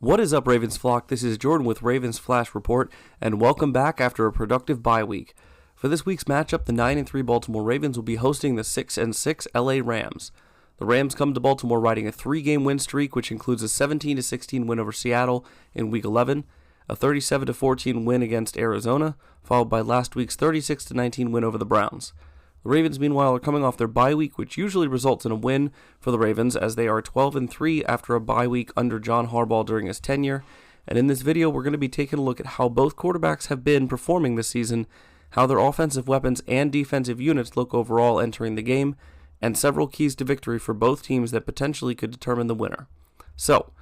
What is up, Ravens flock? This is Jordan with Ravens Flash Report, and welcome back after a productive bye week. For this week's matchup, the 9-3 Baltimore Ravens will be hosting the 6-6 LA Rams. The Rams come to Baltimore riding a 3-game win streak, which includes a 17-16 win over Seattle in Week 11, a 37-14 win against Arizona, followed by last week's 36-19 win over the Browns. The Ravens, meanwhile, are coming off their bye week, which usually results in a win for the Ravens, as they are 12-3 after a bye week under John Harbaugh during his tenure. And in this video, we're going to be taking a look at how both quarterbacks have been performing this season, how their offensive weapons and defensive units look overall entering the game, and several keys to victory for both teams that potentially could determine the winner. So,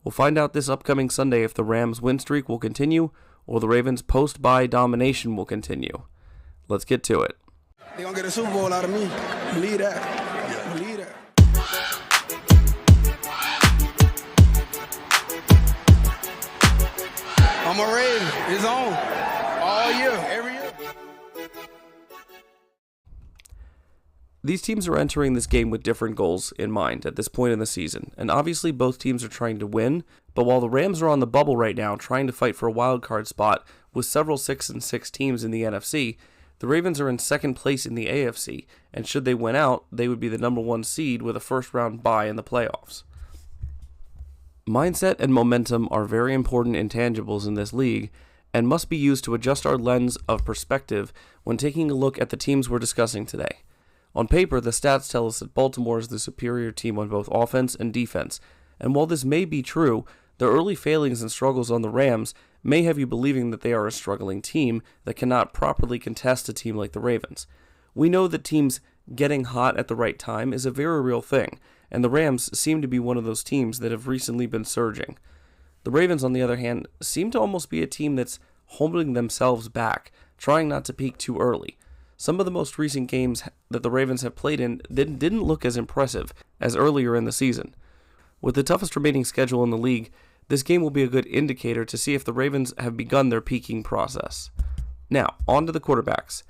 we'll find out this upcoming Sunday if the Rams' win streak will continue or the Ravens' post-bye domination will continue. Let's get to it. They're going to get a Super Bowl out of me. Believe that. Believe that. I'm a Raven. It's on. All year. Every year. These teams are entering this game with different goals in mind at this point in the season, and obviously both teams are trying to win, but while the Rams are on the bubble right now trying to fight for a wild card spot with several 6-6 teams in the NFC, the Ravens are in second place in the AFC, and should they win out, they would be the number 1 seed with a first-round bye in the playoffs. Mindset and momentum are very important intangibles in this league, and must be used to adjust our lens of perspective when taking a look at the teams we're discussing today. On paper, the stats tell us that Baltimore is the superior team on both offense and defense, and while this may be true, the early failings and struggles on the Rams may have you believing that they are a struggling team that cannot properly contest a team like the Ravens. We know that teams getting hot at the right time is a very real thing, and the Rams seem to be one of those teams that have recently been surging. The Ravens, on the other hand, seem to almost be a team that's holding themselves back, trying not to peak too early. Some of the most recent games that the Ravens have played in didn't look as impressive as earlier in the season. With the toughest remaining schedule in the league, this game will be a good indicator to see if the Ravens have begun their peaking process. Now, on to the quarterbacks.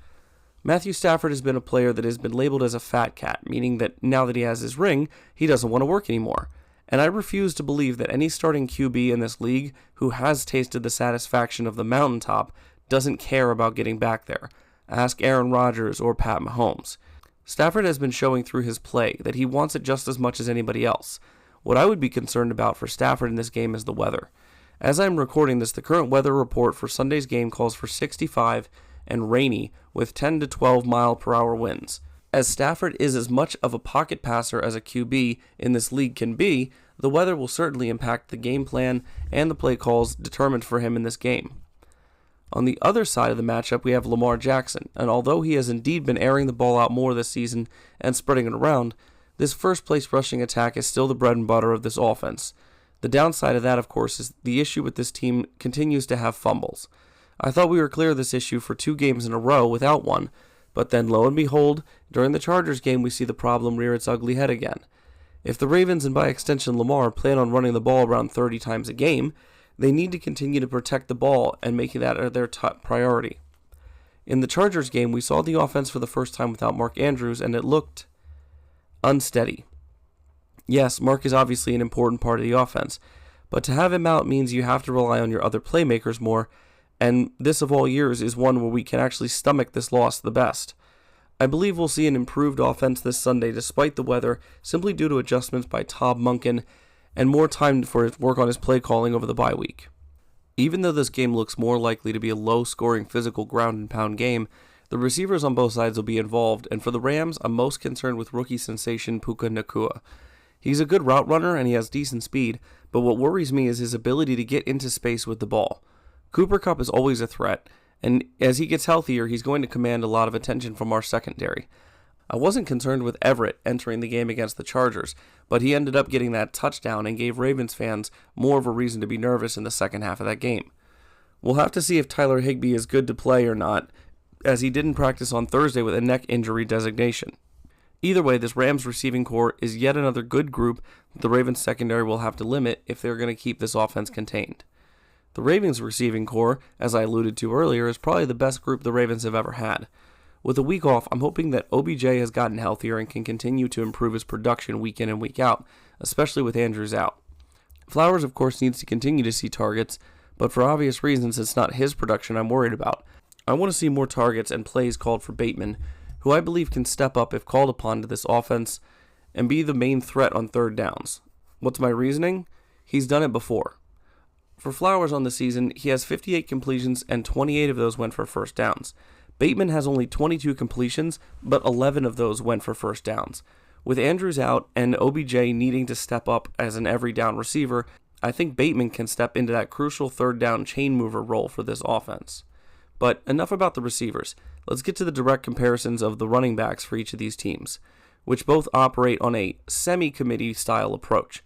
Matthew Stafford has been a player that has been labeled as a fat cat, meaning that now that he has his ring, he doesn't want to work anymore. And I refuse to believe that any starting QB in this league who has tasted the satisfaction of the mountaintop doesn't care about getting back there. Ask Aaron Rodgers or Pat Mahomes. Stafford has been showing through his play that he wants it just as much as anybody else. What I would be concerned about for Stafford in this game is the weather. As I'm recording this, the current weather report for Sunday's game calls for 65 and rainy with 10 to 12 mile per hour winds. As Stafford is as much of a pocket passer as a QB in this league can be, the weather will certainly impact the game plan and the play calls determined for him in this game. On the other side of the matchup, we have Lamar Jackson, and although he has indeed been airing the ball out more this season and spreading it around, this first-place rushing attack is still the bread and butter of this offense. The downside of that, of course, is the issue with this team continues to have fumbles. I thought we were clear of this issue for 2 games in a row without one, but then lo and behold, during the Chargers game we see the problem rear its ugly head again. If the Ravens, and by extension Lamar, plan on running the ball around 30 times a game, they need to continue to protect the ball and make that their top priority. In the Chargers game, we saw the offense for the first time without Mark Andrews, and it looked unsteady. Yes, Mark is obviously an important part of the offense, but to have him out means you have to rely on your other playmakers more, and this of all years is one where we can actually stomach this loss the best. I believe we'll see an improved offense this Sunday despite the weather, simply due to adjustments by Todd Monken and more time for his work on his play calling over the bye week. Even though this game looks more likely to be a low-scoring physical ground-and-pound game, the receivers on both sides will be involved, and for the Rams, I'm most concerned with rookie sensation Puka Nacua. He's a good route runner and he has decent speed, but what worries me is his ability to get into space with the ball. Cooper Kupp is always a threat, and as he gets healthier, he's going to command a lot of attention from our secondary. I wasn't concerned with Everett entering the game against the Chargers, but he ended up getting that touchdown and gave Ravens fans more of a reason to be nervous in the second half of that game. We'll have to see if Tyler Higbee is good to play or not, as he didn't practice on Thursday with a neck injury designation. Either way, this Rams receiving core is yet another good group that the Ravens secondary will have to limit if they're going to keep this offense contained. The Ravens receiving core, as I alluded to earlier, is probably the best group the Ravens have ever had. With a week off, I'm hoping that OBJ has gotten healthier and can continue to improve his production week in and week out, especially with Andrews out. Flowers, of course, needs to continue to see targets, but for obvious reasons, it's not his production I'm worried about. I want to see more targets and plays called for Bateman, who I believe can step up if called upon to this offense and be the main threat on third downs. What's my reasoning? He's done it before. For Flowers on the season, he has 58 completions and 28 of those went for first downs. Bateman has only 22 completions, but 11 of those went for first downs. With Andrews out and OBJ needing to step up as an every down receiver, I think Bateman can step into that crucial third down chain mover role for this offense. But enough about the receivers. Let's get to the direct comparisons of the running backs for each of these teams, which both operate on a semi-committee style approach.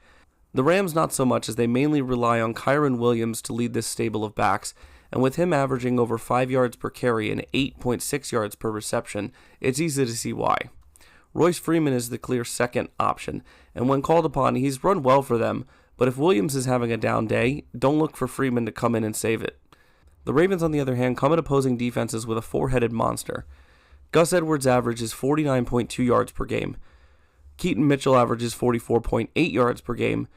The Rams not so much, as they mainly rely on Kyren Williams to lead this stable of backs, and with him averaging over 5 yards per carry and 8.6 yards per reception, it's easy to see why. Royce Freeman is the clear second option, and when called upon, he's run well for them, but if Williams is having a down day, don't look for Freeman to come in and save it. The Ravens, on the other hand, come at opposing defenses with a four-headed monster. Gus Edwards' average is 49.2 yards per game. Keaton Mitchell averages 44.8 yards per game.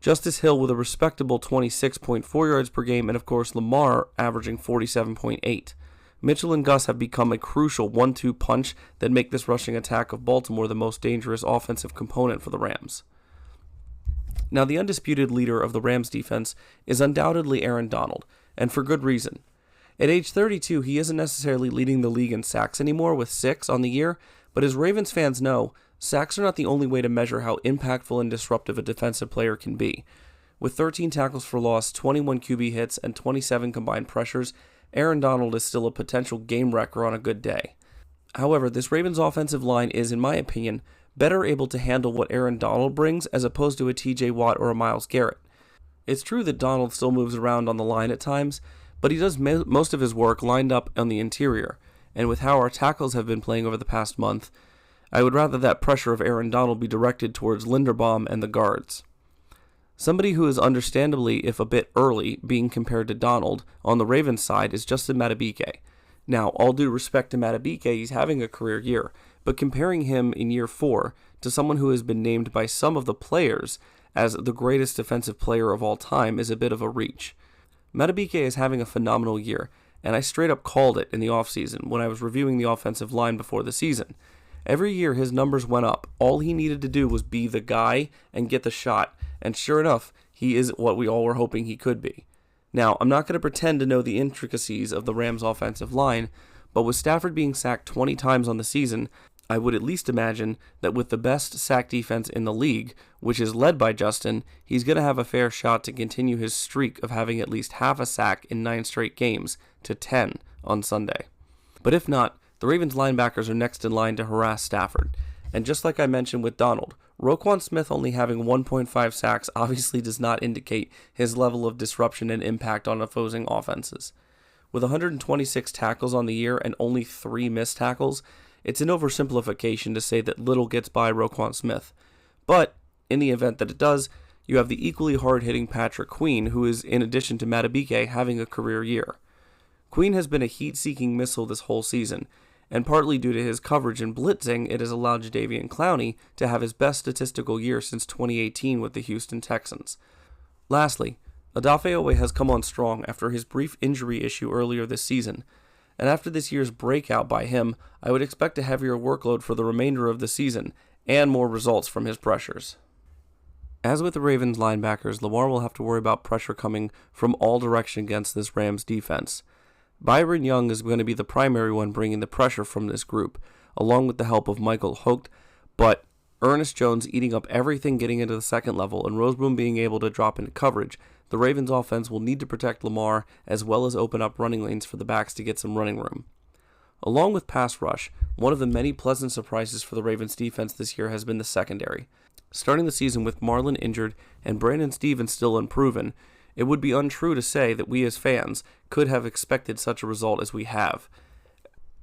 Justice Hill with a respectable 26.4 yards per game, and of course Lamar averaging 47.8. Mitchell and Gus have become a crucial 1-2 punch that make this rushing attack of Baltimore the most dangerous offensive component for the Rams. Now, the undisputed leader of the Rams defense is undoubtedly Aaron Donald, and for good reason. At age 32, he isn't necessarily leading the league in sacks anymore with 6 on the year, but as Ravens fans know, sacks are not the only way to measure how impactful and disruptive a defensive player can be. With 13 tackles for loss, 21 QB hits, and 27 combined pressures, Aaron Donald is still a potential game wrecker on a good day. However, this Ravens offensive line is, in my opinion, better able to handle what Aaron Donald brings as opposed to a TJ Watt or a Myles Garrett. It's true that Donald still moves around on the line at times, but he does most of his work lined up on the interior, and with how our tackles have been playing over the past month, I would rather that pressure of Aaron Donald be directed towards Linderbaum and the guards. Somebody who is understandably, if a bit early, being compared to Donald on the Ravens side is Justin Madubuike. Now, all due respect to Madubuike, he's having a career year, but comparing him in year 4 to someone who has been named by some of the players as the greatest defensive player of all time is a bit of a reach. Madubuike is having a phenomenal year, and I straight up called it in the offseason when I was reviewing the offensive line before the season. Every year his numbers went up. All he needed to do was be the guy and get the shot, and sure enough, he is what we all were hoping he could be. Now, I'm not going to pretend to know the intricacies of the Rams' offensive line, but with Stafford being sacked 20 times on the season, I would at least imagine that with the best sack defense in the league, which is led by Justin, he's going to have a fair shot to continue his streak of having at least half a sack in 9 straight games to 10 on Sunday. But if not, the Ravens linebackers are next in line to harass Stafford. And just like I mentioned with Donald, Roquan Smith only having 1.5 sacks obviously does not indicate his level of disruption and impact on opposing offenses. With 126 tackles on the year and only 3 missed tackles, it's an oversimplification to say that little gets by Roquan Smith. But, in the event that it does, you have the equally hard-hitting Patrick Queen, who is, in addition to Madubuike, having a career year. Queen has been a heat-seeking missile this whole season, and partly due to his coverage and blitzing, it has allowed Jadeveon Clowney to have his best statistical year since 2018 with the Houston Texans. Lastly, Odafe Oweh has come on strong after his brief injury issue earlier this season, and after this year's breakout by him, I would expect a heavier workload for the remainder of the season, and more results from his pressures. As with the Ravens linebackers, Lamar will have to worry about pressure coming from all directions against this Rams defense. Byron Young is going to be the primary one bringing the pressure from this group, along with the help of Michael Hogt, but Ernest Jones eating up everything getting into the second level and Roseboom being able to drop into coverage, the Ravens offense will need to protect Lamar as well as open up running lanes for the backs to get some running room. Along with pass rush, one of the many pleasant surprises for the Ravens defense this year has been the secondary. Starting the season with Marlon injured and Brandon Stevens still unproven, it would be untrue to say that we as fans could have expected such a result as we have.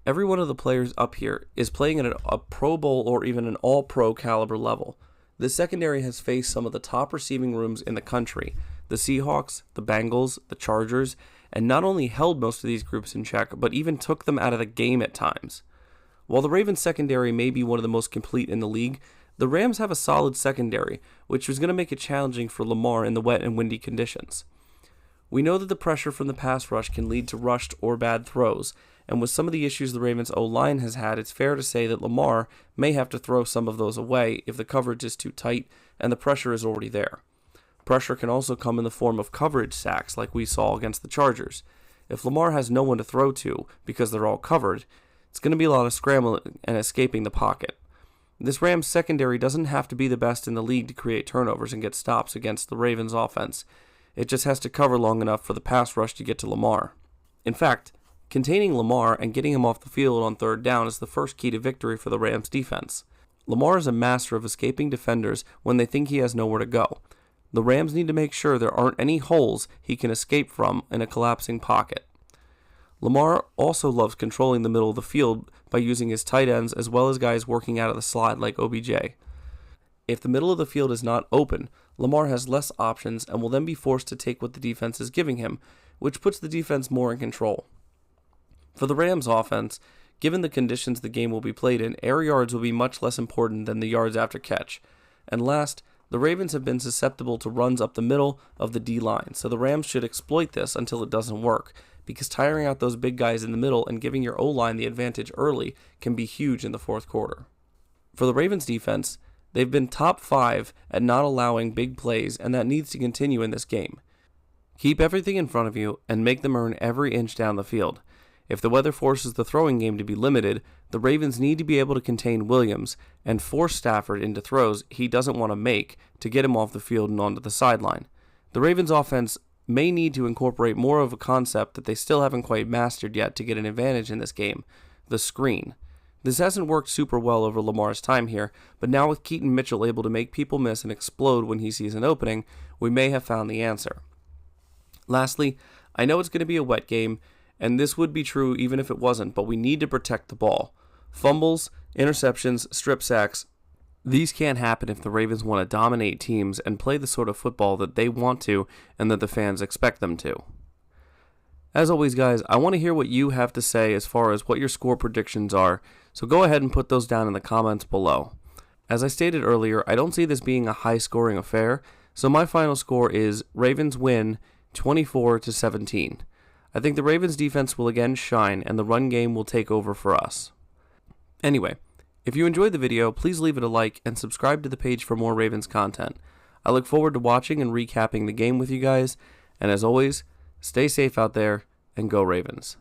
Every one of the players up here is playing at a Pro Bowl or even an All-Pro caliber level. The secondary has faced some of the top receiving rooms in the country, the Seahawks, the Bengals, the Chargers, and not only held most of these groups in check, but even took them out of the game at times. While the Ravens secondary may be one of the most complete in the league, The Rams have a solid secondary, which was going to make it challenging for Lamar in the wet and windy conditions. We know that the pressure from the pass rush can lead to rushed or bad throws, and with some of the issues the Ravens' O-line has had, it's fair to say that Lamar may have to throw some of those away if the coverage is too tight and the pressure is already there. Pressure can also come in the form of coverage sacks like we saw against the Chargers. If Lamar has no one to throw to because they're all covered, it's going to be a lot of scrambling and escaping the pocket. This Rams secondary doesn't have to be the best in the league to create turnovers and get stops against the Ravens offense. It just has to cover long enough for the pass rush to get to Lamar. In fact, containing Lamar and getting him off the field on third down is the first key to victory for the Rams defense. Lamar is a master of escaping defenders when they think he has nowhere to go. The Rams need to make sure there aren't any holes he can escape from in a collapsing pocket. Lamar also loves controlling the middle of the field by using his tight ends as well as guys working out of the slot like OBJ. If the middle of the field is not open, Lamar has less options and will then be forced to take what the defense is giving him, which puts the defense more in control. For the Rams offense, given the conditions the game will be played in, air yards will be much less important than the yards after catch. And last, the Ravens have been susceptible to runs up the middle of the D-line, so the Rams should exploit this until it doesn't work, because tiring out those big guys in the middle and giving your O-line the advantage early can be huge in the fourth quarter. For the Ravens defense, they've been top 5 at not allowing big plays, and that needs to continue in this game. Keep everything in front of you and make them earn every inch down the field. If the weather forces the throwing game to be limited, the Ravens need to be able to contain Williams and force Stafford into throws he doesn't want to make to get him off the field and onto the sideline. The Ravens offense may need to incorporate more of a concept that they still haven't quite mastered yet to get an advantage in this game, the screen. This hasn't worked super well over Lamar's time here, but now with Keaton Mitchell able to make people miss and explode when he sees an opening, we may have found the answer. Lastly, I know it's going to be a wet game, and this would be true even if it wasn't, but we need to protect the ball. Fumbles, interceptions, strip sacks, these can't happen if the Ravens want to dominate teams and play the sort of football that they want to and that the fans expect them to. As always, guys, I want to hear what you have to say as far as what your score predictions are, so go ahead and put those down in the comments below. As I stated earlier, I don't see this being a high-scoring affair, so my final score is Ravens win 24-17. I think the Ravens defense will again shine and the run game will take over for us. Anyway, if you enjoyed the video, please leave it a like and subscribe to the page for more Ravens content. I look forward to watching and recapping the game with you guys, and as always, stay safe out there and go Ravens.